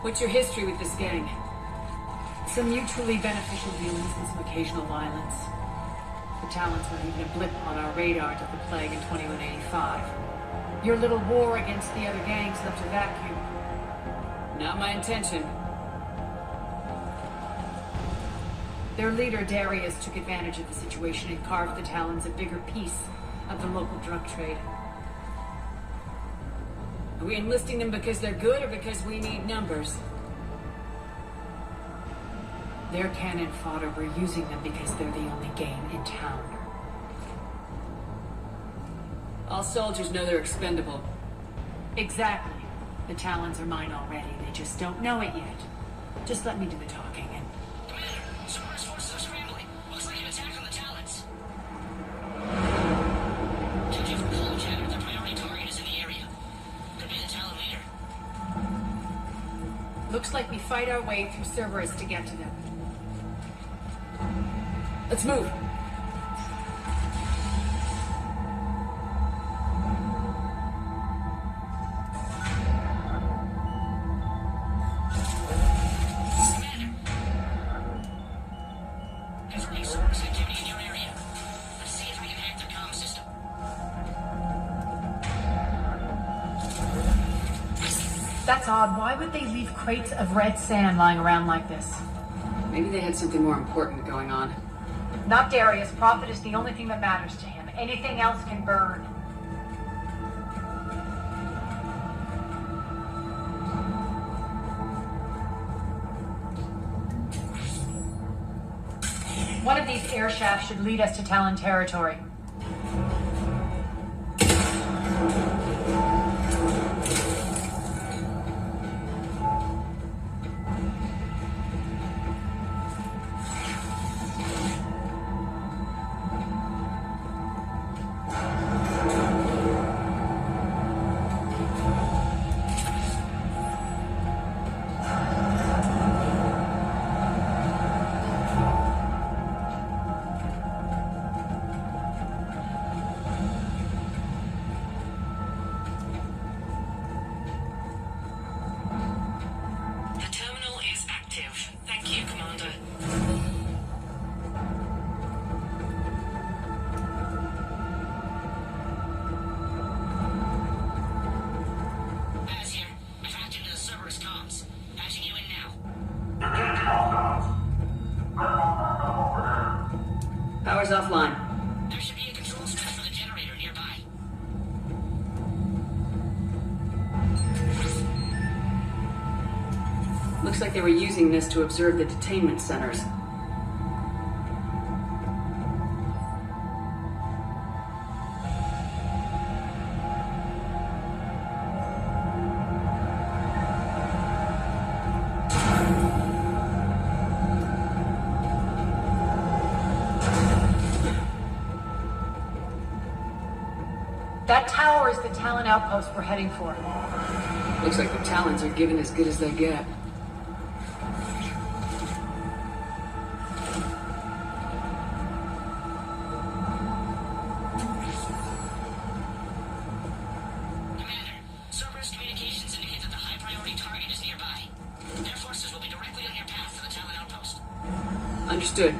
What's your history with this gang? Some mutually beneficial dealings and some occasional violence. The Talons were even a blip on our radar to the plague in 2185. Your little war against the other gangs left a vacuum. Not my intention. Their leader, Darius, took advantage of the situation and carved the Talons a bigger piece of the local drug trade. Are we enlisting them because they're good or because we need numbers? They're cannon fodder. We're using them because they're the only game in town. All soldiers know they're expendable. Exactly. The Talons are mine already. They just don't know it yet. Just let me do the talking and... Commander, Cerberus forces are scrambling. Looks like an attack on the Talons. Judging from call chatter, their priority target is in the area. Could be the Talon leader. Looks like we fight our way through Cerberus to get to them. Let's move. That's odd. Why would they leave crates of red sand lying around like this? Maybe they had something more important going on. Not Darius. Profit is the only thing that matters to him. Anything else can burn. One of these air shafts should lead us to Talon territory. Power's offline. There should be a control switch for the generator nearby. Looks like they were using this to observe the detainment centers. That tower is the Talon outpost we're heading for. Looks like the Talons are giving as good as they get. Commander, Cerberus communications indicate that the high-priority target is nearby. Their forces will be directly on your path to the Talon outpost. Understood.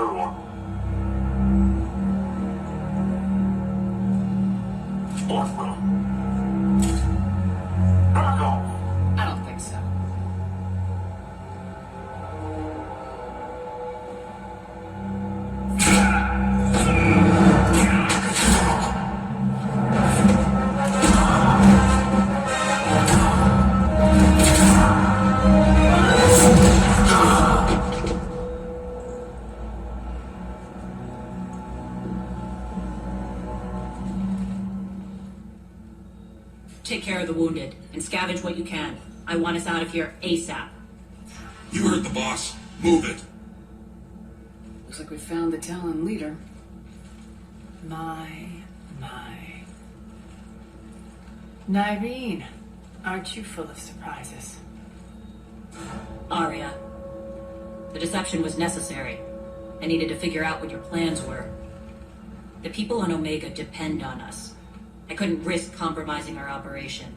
everyone. Blackmail. Back off. I don't think so. Take care of the wounded, and scavenge what you can. I want us out of here ASAP. You heard the boss. Move it. Looks like we found the Talon leader. My. Nyreen, aren't you full of surprises? Arya. The deception was necessary. I needed to figure out what your plans were. The people on Omega depend on us. I couldn't risk compromising our operation.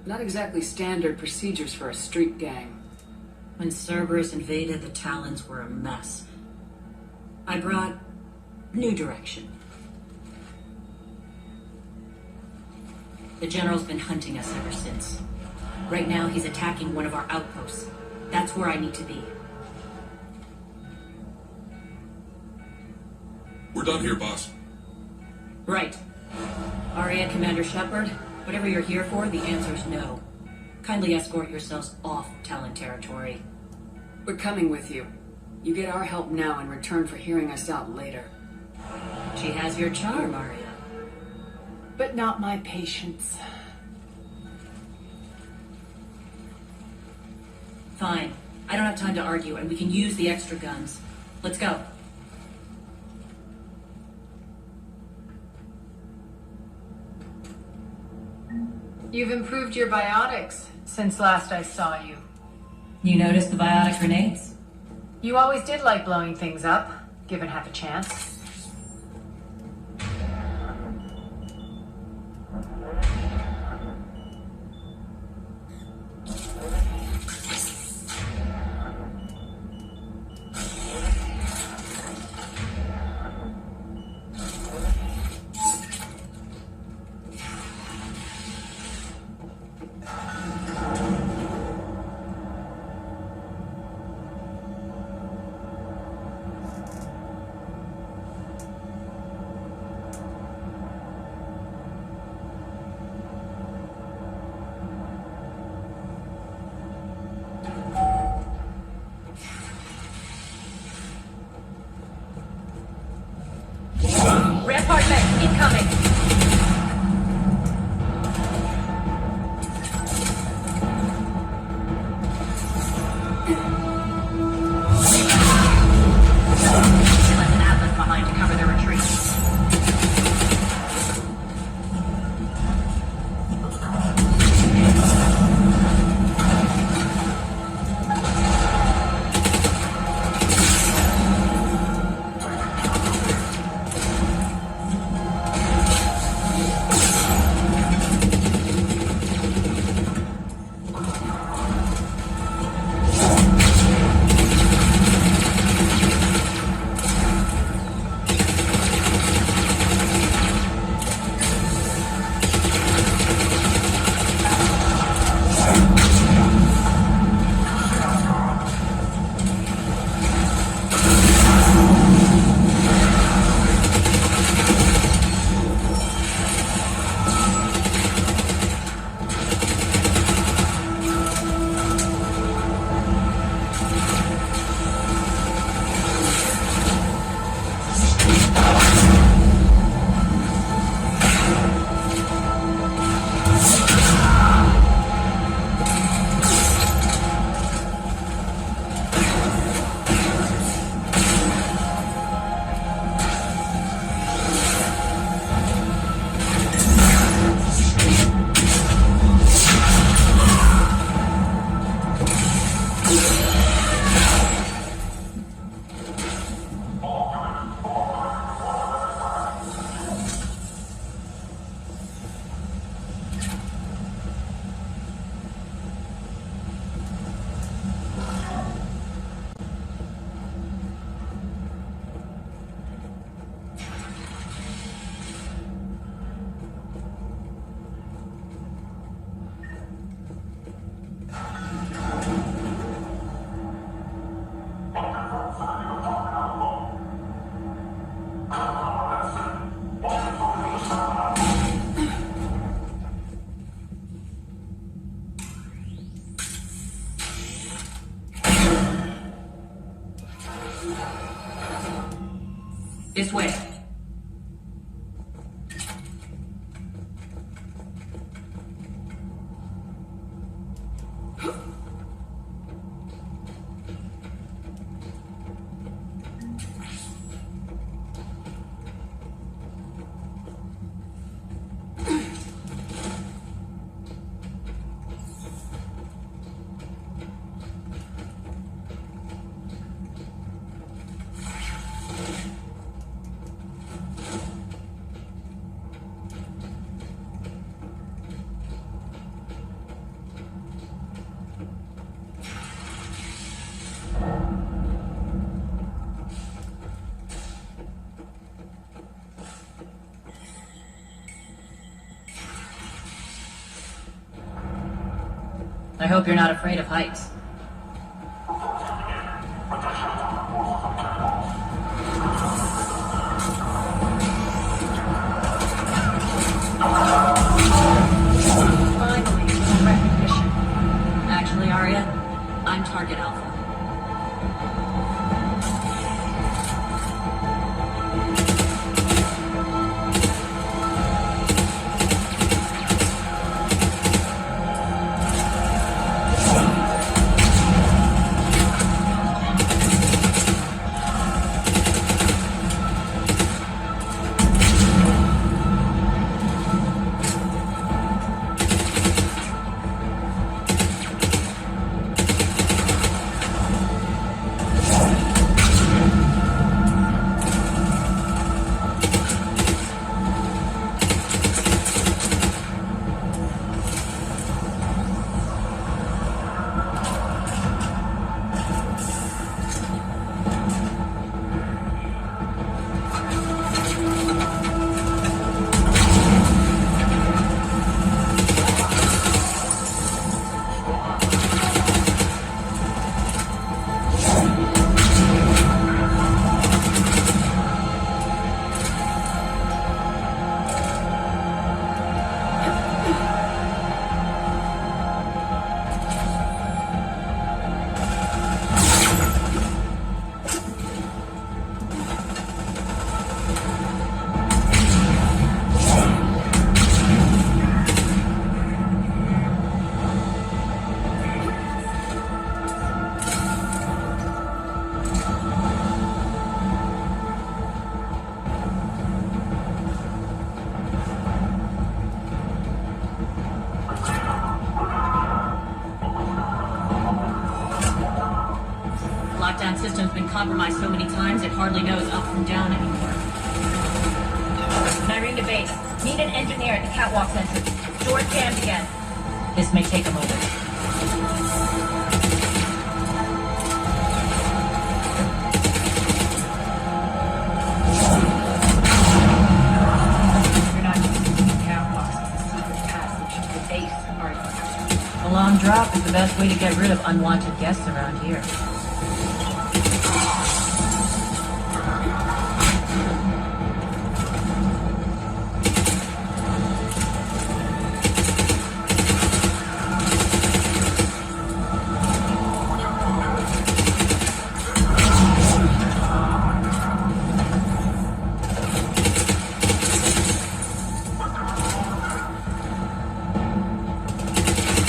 Not exactly standard procedures for a street gang. When Cerberus invaded, the Talons were a mess. I brought new direction. The General's been hunting us ever since. Right now, he's attacking one of our outposts. That's where I need to be. We're done here, boss. Right. Arya, Commander Shepard, whatever you're here for, the answer's no. Kindly escort yourselves off Talon territory. We're coming with you. You get our help now in return for hearing us out later. She has your charm, Arya. But not my patience. Fine. I don't have time to argue, and we can use the extra guns. Let's go. You've improved your biotics since last I saw you. You noticed the biotic grenades? You always did like blowing things up, given half a chance. Rampart mech incoming! Left an atlas behind to cover their retreat. This way. I hope you're not afraid of heights. Finally, some recognition. Actually, Arya, I'm target alpha. Lockdown system's been compromised so many times it hardly knows up from down anymore. Nyrene to base. Need an engineer at the catwalk entrance. Doors jammed again. This may take a moment. You're not using the catwalks as a secret passage to the base, are you? A long drop is the best way to get rid of unwanted guests around here.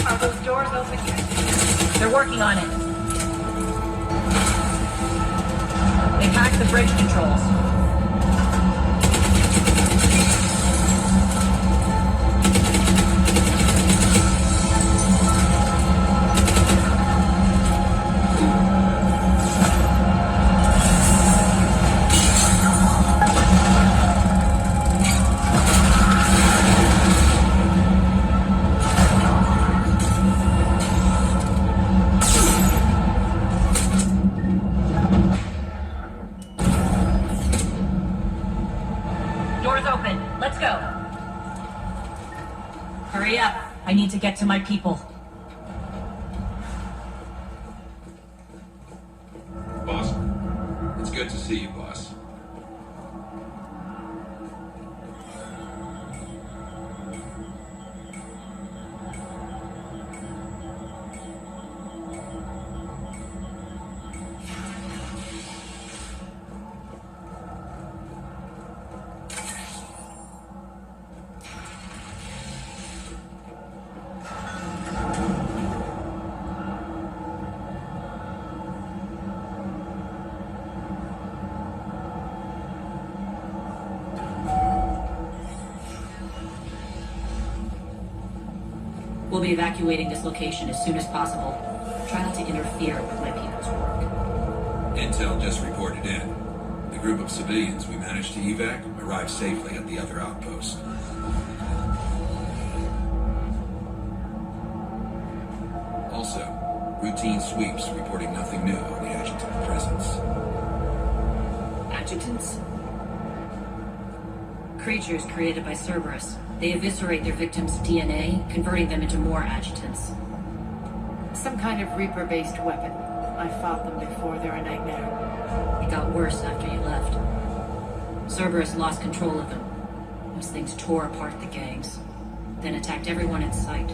Are those doors open yet? They're working on it. They hacked the bridge controls. Doors open. Let's go. Hurry up. I need to get to my people. Boss, it's good to see you, boss. We'll be evacuating this location as soon as possible. Try not to interfere with my people's work. Intel just reported in. The group of civilians we managed to evac arrived safely at the other outpost. Also, routine sweeps reporting nothing new on the adjutant presence. Adjutants? Creatures created by Cerberus. They eviscerate their victims' DNA, converting them into more adjutants. Some kind of Reaper-based weapon. I fought them before, they're a nightmare. It got worse after you left. Cerberus lost control of them. Those things tore apart the gangs, then attacked everyone in sight.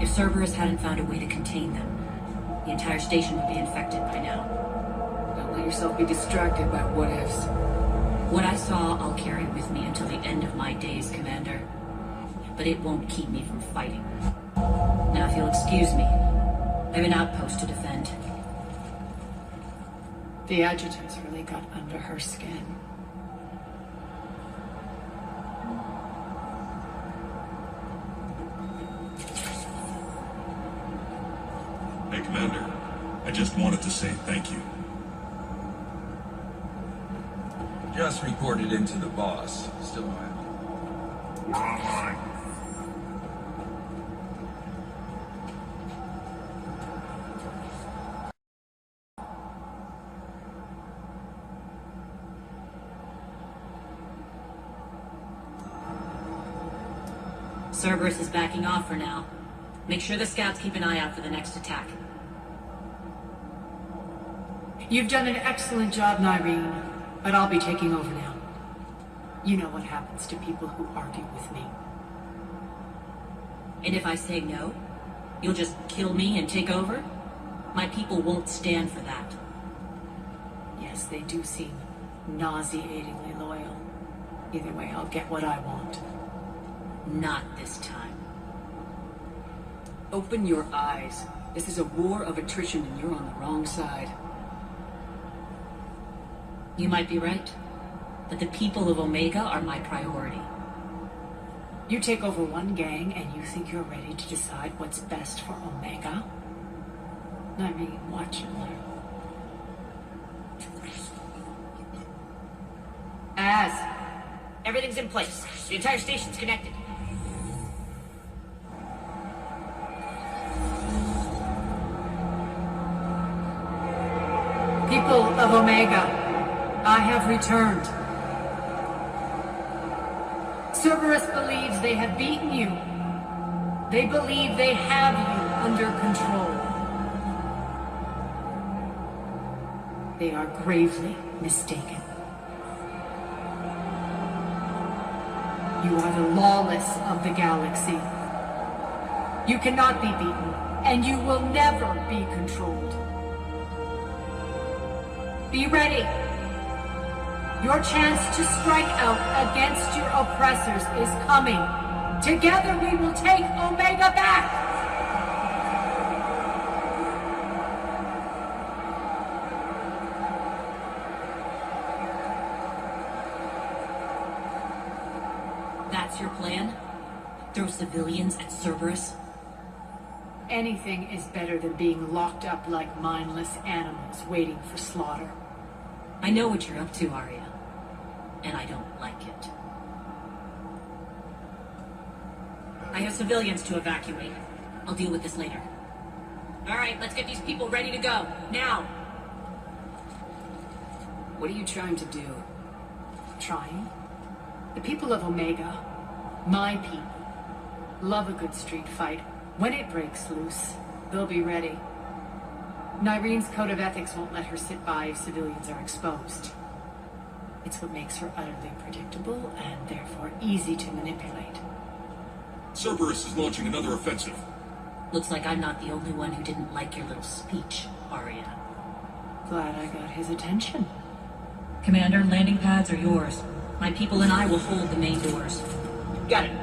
If Cerberus hadn't found a way to contain them, the entire station would be infected by now. Don't let yourself be distracted by what-ifs. What I saw, I'll carry with me until the end of my days, Commander. But it won't keep me from fighting. Now, if you'll excuse me, I have an outpost to defend. The adjutants really got under her skin. Hey, Commander. I just wanted to say thank you. Just reported into the boss. Still no answer. We're online. Cerberus is backing off for now. Make sure the scouts keep an eye out for the next attack. You've done an excellent job, Nyreen, but I'll be taking over now. You know what happens to people who argue with me. And if I say no, you'll just kill me and take over? My people won't stand for that. Yes, they do seem nauseatingly loyal. Either way, I'll get what I want. Not this time. Open your eyes. This is a war of attrition and you're on the wrong side. You might be right, but the people of Omega are my priority. You take over one gang and you think you're ready to decide what's best for Omega? Nyreen, watch and learn. Everything's in place. The entire station's connected. People of Omega, I have returned. Cerberus believes they have beaten you. They believe they have you under control. They are gravely mistaken. You are the lawless of the galaxy. You cannot be beaten, and you will never be controlled. Be ready. Your chance to strike out against your oppressors is coming. Together we will take Omega back! That's your plan? Throw civilians at Cerberus? Anything is better than being locked up like mindless animals waiting for slaughter. I know what you're up to, Arya. And I don't like it. I have civilians to evacuate. I'll deal with this later. Alright, let's get these people ready to go. Now! What are you trying to do? Trying? The people of Omega, my people, love a good street fight. When it breaks loose, they'll be ready. Nyreen's code of ethics won't let her sit by if civilians are exposed. It's what makes her utterly predictable and therefore easy to manipulate. Cerberus is launching another offensive. Looks like I'm not the only one who didn't like your little speech, Arya. Glad I got his attention. Commander, landing pads are yours. My people and I will hold the main doors. Got it.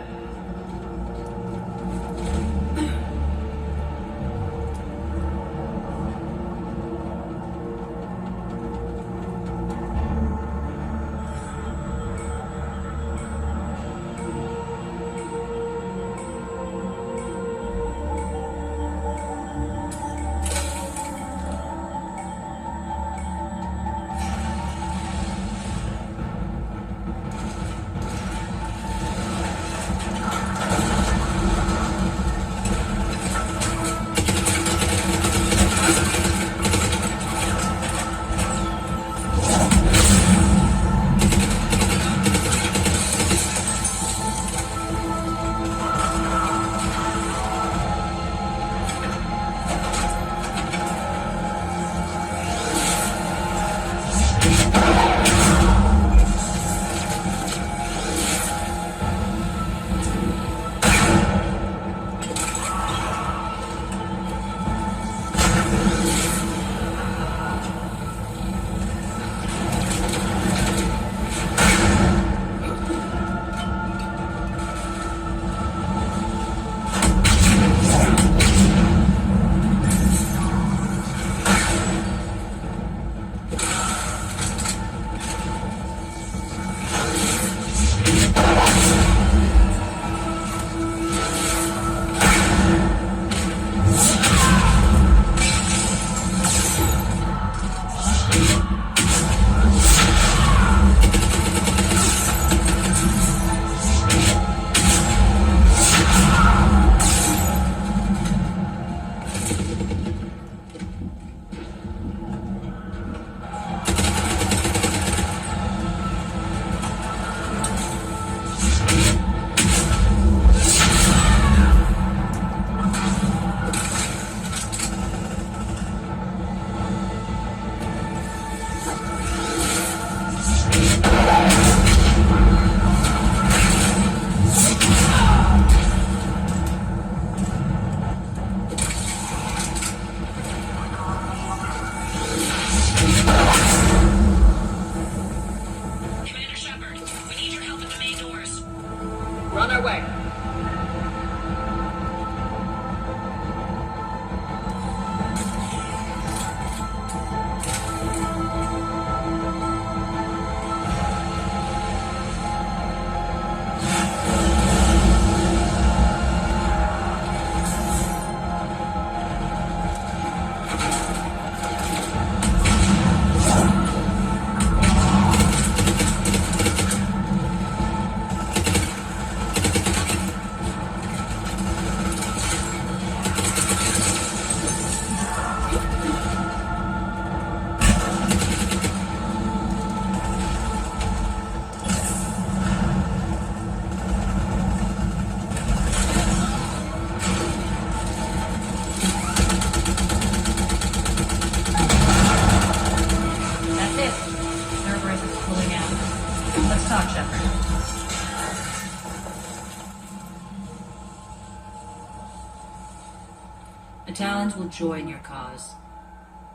The Talons will join your cause.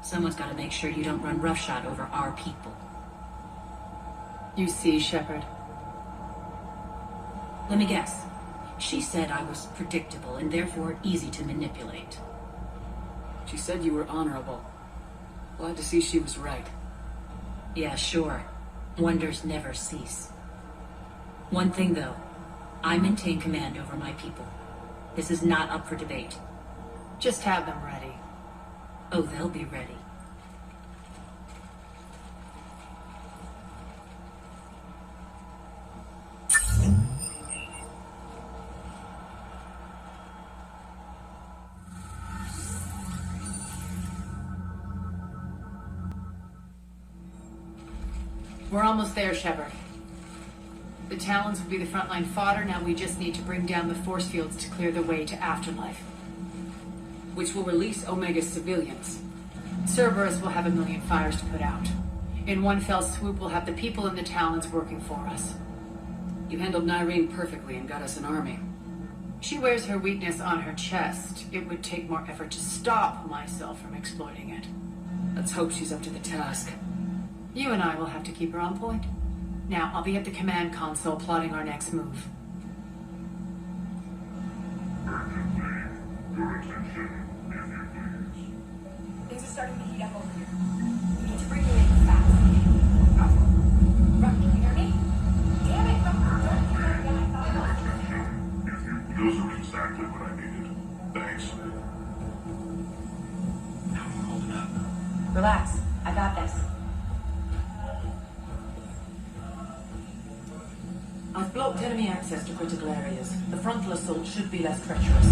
Someone's got to make sure you don't run roughshod over our people. You see, Shepard. Let me guess. She said I was predictable and therefore easy to manipulate. She said you were honorable. Glad to see she was right. Yeah, sure. Wonders never cease. One thing, though. I maintain command over my people. This is not up for debate. Just have them ready. Oh, they'll be ready. We're almost there, Shepard. The Talons will be the frontline fodder. Now we just need to bring down the force fields to clear the way to Afterlife. Which will release Omega's civilians. Cerberus will have 1 million fires to put out. In one fell swoop, we'll have the people in the Talons working for us. You handled Nyreen perfectly and got us an army. She wears her weakness on her chest. It would take more effort to stop myself from exploiting it. Let's hope she's up to the task. You and I will have to keep her on point. Now, I'll be at the command console plotting our next move. Urgently, your attention, if you please. Things are starting to heat up over here. We need to bring you in fast. Oh. Ruck, can you hear me? Damn it, Ruck, don't you know that I thought it was... Attention, if you... Those are exactly what I needed. Thanks. Now we're holding up. Relax, I got this. I've blocked enemy access to critical areas. The frontal assault should be less treacherous.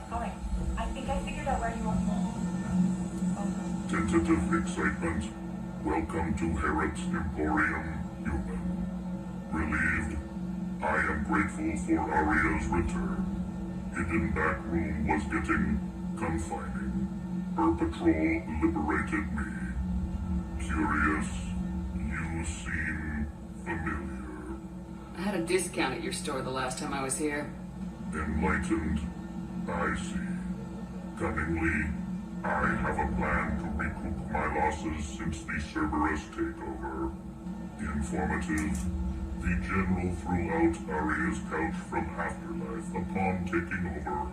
Alright, I think I figured out where you are. Tentative excitement. Welcome to Herod's Emporium, human. Relieved. I am grateful for Aria's return. Hidden back room was getting confining. Her patrol liberated me. Curious, you seem familiar. I had a discount at your store the last time I was here. Enlightened, I see. Cunningly, I have a plan to recoup my losses since the Cerberus takeover. Informative, the General threw out Aria's couch from Afterlife upon taking over.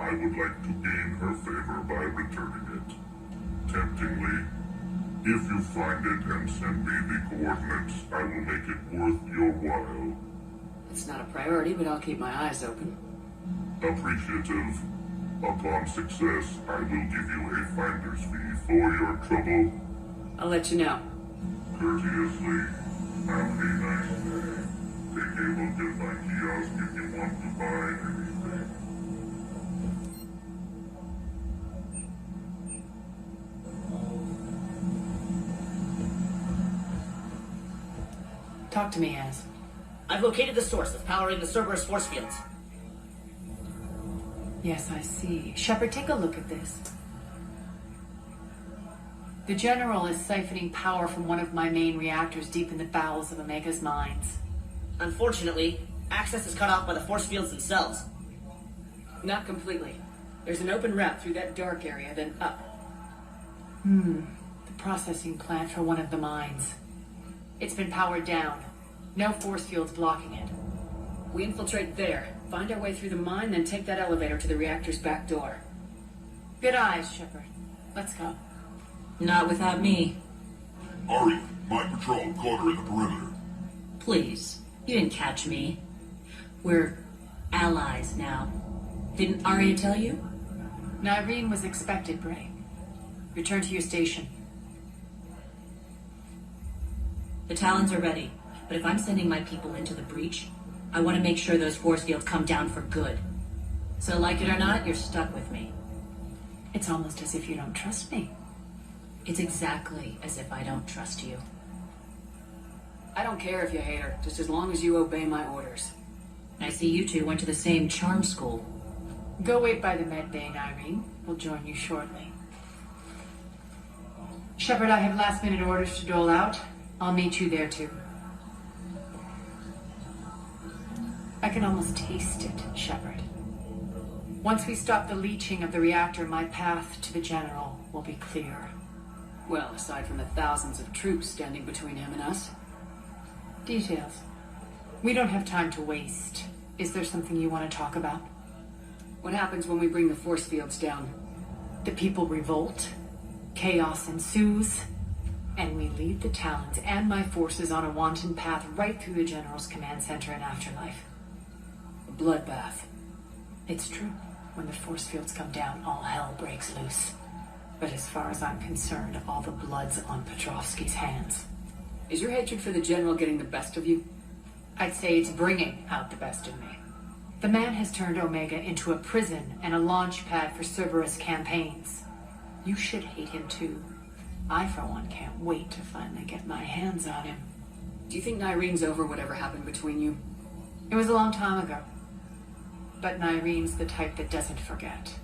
I would like to gain her favor by returning it. Temptingly, if you find it and send me the coordinates, I will make it worth your while. It's not a priority, but I'll keep my eyes open. Appreciative. Upon success, I will give you a finder's fee for your trouble. I'll let you know. Courteously, have a nice day. Take a look at my kiosk if you want to buy anything. Talk to me, Az. I've located the source that's powering the Cerberus force fields. Yes, I see. Shepard, take a look at this. The General is siphoning power from one of my main reactors deep in the bowels of Omega's mines. Unfortunately, access is cut off by the force fields themselves. Not completely. There's an open route through that dark area, then up. The processing plant for one of the mines. It's been powered down. No force fields blocking it. We infiltrate there, find our way through the mine, then take that elevator to the reactor's back door. Good eyes, Shepard. Let's go. Not without me. Ari, my patrol caught her in the perimeter. Please. You didn't catch me. We're allies now. Didn't Arya tell you? Nyreen was expected, Bray. Return to your station. The Talons are ready, but if I'm sending my people into the breach, I want to make sure those force fields come down for good. So like it or not, you're stuck with me. It's almost as if you don't trust me. It's exactly as if I don't trust you. I don't care if you hate her, just as long as you obey my orders. I see you two went to the same charm school. Go wait by the med bay, Nyreen. We'll join you shortly. Shepard, I have last-minute orders to dole out. I'll meet you there, too. I can almost taste it, Shepard. Once we stop the leaching of the reactor, my path to the General will be clear. Well, aside from the thousands of troops standing between him and us. Details. We don't have time to waste. Is there something you want to talk about? What happens when we bring the force fields down? The people revolt, chaos ensues, and we lead the Talons and my forces on a wanton path right through the General's command center and afterlife. A bloodbath. It's true. When the force fields come down, all hell breaks loose. But as far as I'm concerned, all the blood's on Petrovsky's hands. Is your hatred for the General getting the best of you? I'd say it's bringing out the best in me. The man has turned Omega into a prison and a launch pad for Cerberus campaigns. You should hate him too. I, for one, can't wait to finally get my hands on him. Do you think Nyreen's over whatever happened between you? It was a long time ago. But Nyreen's the type that doesn't forget.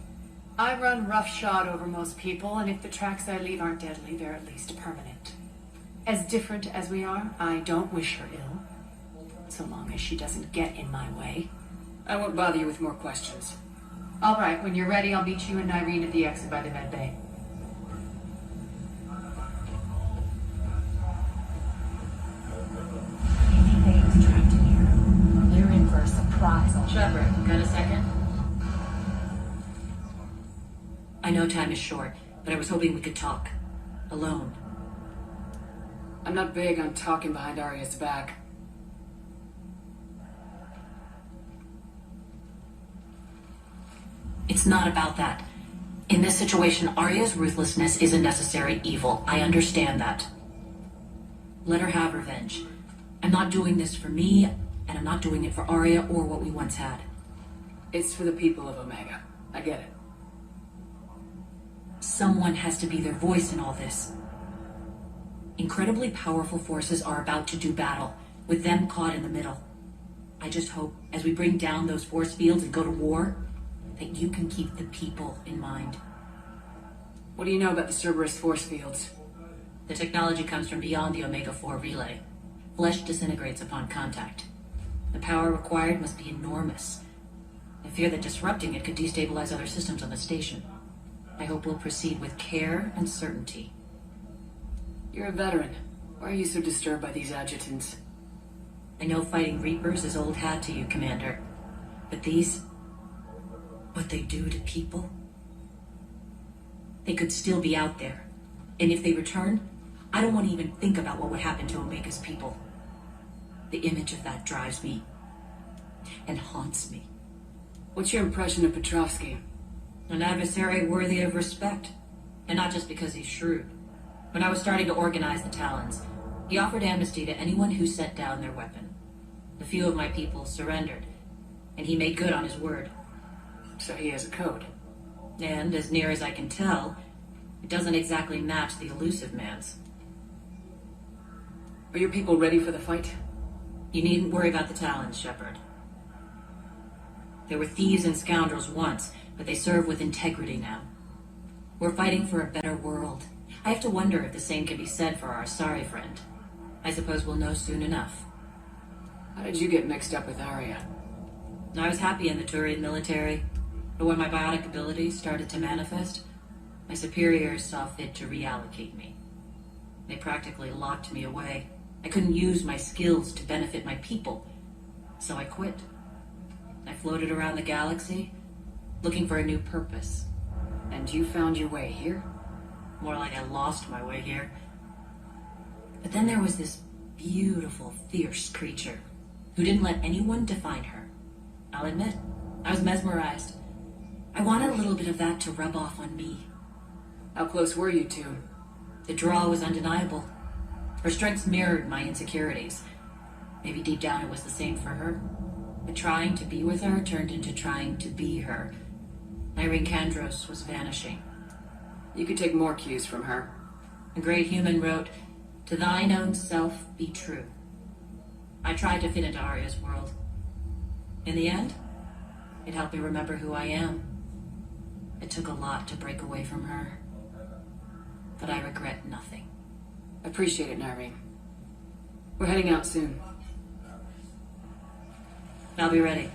I run roughshod over most people, and if the tracks I leave aren't deadly, they're at least permanent. As different as we are, I don't wish her ill. So long as she doesn't get in my way. I won't bother you with more questions. All right, when you're ready, I'll meet you and Nyreen at the exit by the med bay. Anything's trapped in here. You're in for a surprise. Shepard, got a second? I know time is short, but I was hoping we could talk. Alone. I'm not big on talking behind Arya's back. It's not about that. In this situation, Arya's ruthlessness is a necessary evil. I understand that. Let her have revenge. I'm not doing this for me, and I'm not doing it for Arya or what we once had. It's for the people of Omega. I get it. Someone has to be their voice in all this. Incredibly powerful forces are about to do battle, with them caught in the middle. I just hope, as we bring down those force fields and go to war, that you can keep the people in mind. What do you know about the Cerberus force fields? The technology comes from beyond the Omega-4 relay. Flesh disintegrates upon contact. The power required must be enormous. I fear that disrupting it could destabilize other systems on the station. I hope we'll proceed with care and certainty. You're a veteran. Why are you so disturbed by these adjutants? I know fighting Reapers is old hat to you, Commander. But these... what they do to people? They could still be out there. And if they return, I don't want to even think about what would happen to Omega's people. The image of that drives me. And haunts me. What's your impression of Petrovsky? An adversary worthy of respect. And not just because he's shrewd. When I was starting to organize the Talons, he offered amnesty to anyone who set down their weapon. A few of my people surrendered, and he made good on his word. So he has a code. And, as near as I can tell, it doesn't exactly match the elusive man's. Are your people ready for the fight? You needn't worry about the Talons, Shepard. They were thieves and scoundrels once, but they serve with integrity now. We're fighting for a better world. I have to wonder if the same can be said for our sorry friend. I suppose we'll know soon enough. How did you get mixed up with Arya? I was happy in the Turian military, but when my biotic abilities started to manifest, my superiors saw fit to reallocate me. They practically locked me away. I couldn't use my skills to benefit my people, so I quit. I floated around the galaxy, looking for a new purpose. And you found your way here? More like I lost my way here. But then there was this beautiful, fierce creature who didn't let anyone define her. I'll admit, I was mesmerized. I wanted a little bit of that to rub off on me. How close were you two? The draw was undeniable. Her strengths mirrored my insecurities. Maybe deep down it was the same for her. But trying to be with her turned into trying to be her. Irene Kandros was vanishing. You could take more cues from her. A great human wrote, "To thine own self be true." I tried to fit into Arya's world. In the end, it helped me remember who I am. It took a lot to break away from her. But I regret nothing. Appreciate it, Nyreen. We're heading out soon. I'll be ready.